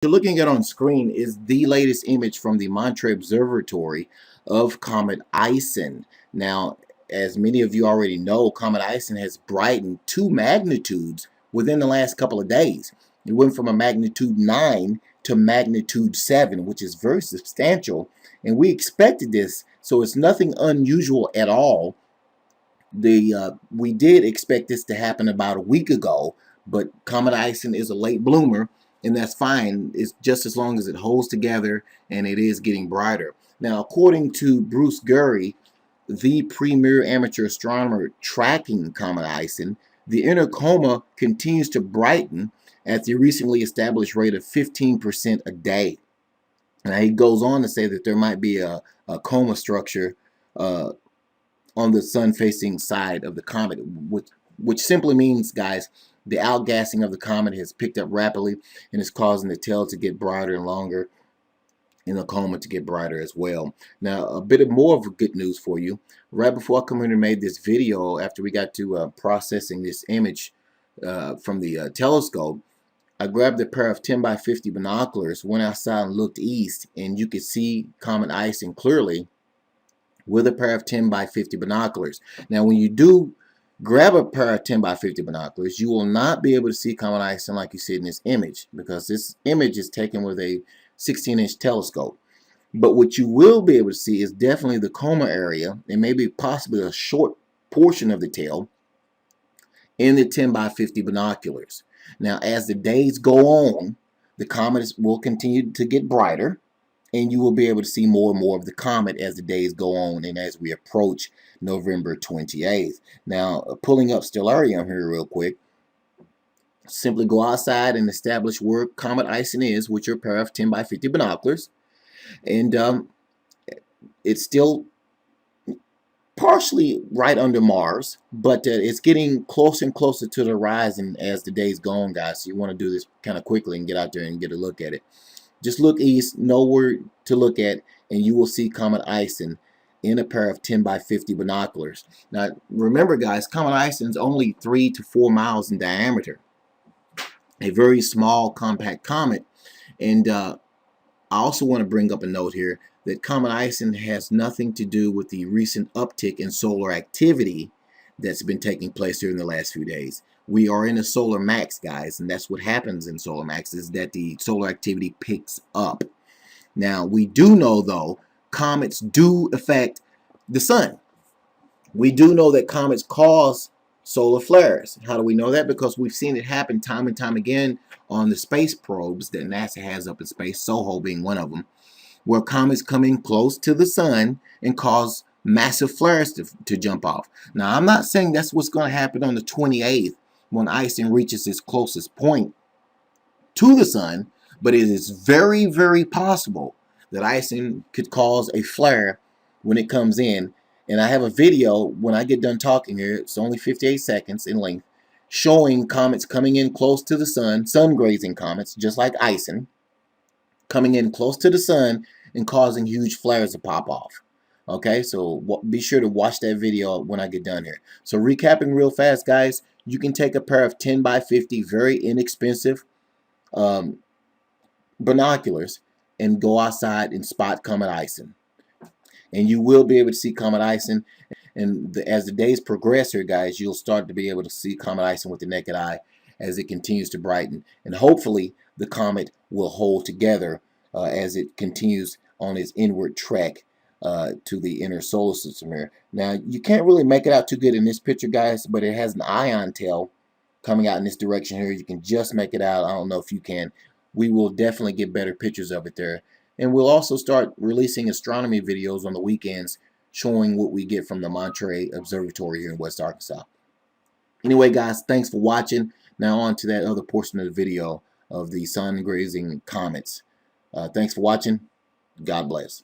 You're looking at on screen is the latest image from the Monterey Observatory of Comet Ison. Now, as many of you already know, Comet Ison has brightened 2 magnitudes within the last couple of days. It went from a magnitude 9 to magnitude 7, which is very substantial, and we expected this, so it's nothing unusual at all. We did expect this to happen about a week ago, but Comet Ison is a late bloomer, and that's fine. It's just as long as it holds together and it is getting brighter. Now, according to Bruce Gurry, the premier amateur astronomer tracking Comet Ison, the inner coma continues to brighten at the recently established rate of 15% a day. Now, he goes on to say that there might be a coma structure on the sun-facing side of the comet, which simply means, guys, the outgassing of the comet has picked up rapidly and is causing the tail to get brighter and longer, and the coma to get brighter as well. Now, a bit more of good news for you. Right before I come in and made this video, after we got to processing this image from the telescope, I grabbed a pair of 10x50 binoculars, went outside and looked east, and you could see Comet Ison clearly with a pair of 10x50 binoculars. Now, when you do grab a pair of 10x50 binoculars, you will not be able to see Comet Ison like you see in this image, because this image is taken with a 16-inch telescope. But what you will be able to see is definitely the coma area and maybe possibly a short portion of the tail in the 10x50 binoculars. Now, as the days go on, the comet will continue to get brighter, and you will be able to see more and more of the comet as the days go on and as we approach November 28th. Now, pulling up stellarium here real quick, simply go outside and establish where Comet Ison is with your pair of 10x50 binoculars, and it's still partially right under Mars, but it's getting closer and closer to the horizon as the days go on, guys. So you want to do this kind of quickly and get out there and get a look at it. Just look east, know where to look at, and you will see Comet Ison in a pair of 10x50 binoculars. Now, remember, guys, Comet Ison is only 3 to 4 miles in diameter. A very small, compact comet. And I also want to bring up a note here that Comet Ison has nothing to do with the recent uptick in solar activity that's been taking place during the last few days. We are in a solar max, guys, and that's what happens in solar max, is that the solar activity picks up. Now, we do know, though, comets do affect the sun. We do know that comets cause solar flares. How do we know that? Because we've seen it happen time and time again on the space probes that NASA has up in space, SOHO being one of them, where comets come in close to the sun and cause massive flares to jump off. Now, I'm not saying that's what's going to happen on the 28th when Ison reaches its closest point to the sun, but it is very, very possible that Ison could cause a flare when it comes in. And I have a video when I get done talking here, it's only 58 seconds in length, showing comets coming in close to the sun, sun-grazing comets, just like Ison, coming in close to the sun and causing huge flares to pop off. Okay, so be sure to watch that video when I get done here. So recapping real fast, guys, you can take a pair of 10x50, very inexpensive binoculars and go outside and spot Comet Ison. And you will be able to see Comet Ison. And as the days progress here, guys, you'll start to be able to see Comet Ison with the naked eye as it continues to brighten. And hopefully the comet will hold together as it continues on its inward trek to the inner solar system here. Now, you can't really make it out too good in this picture, guys, but it has an ion tail coming out in this direction here. You can just make it out. I don't know if you can. We will definitely get better pictures of it there. And we'll also start releasing astronomy videos on the weekends showing what we get from the Monterey Observatory here in West Arkansas. Anyway, guys, thanks for watching. Now on to that other portion of the video of the sun-grazing comets. Thanks for watching. God bless.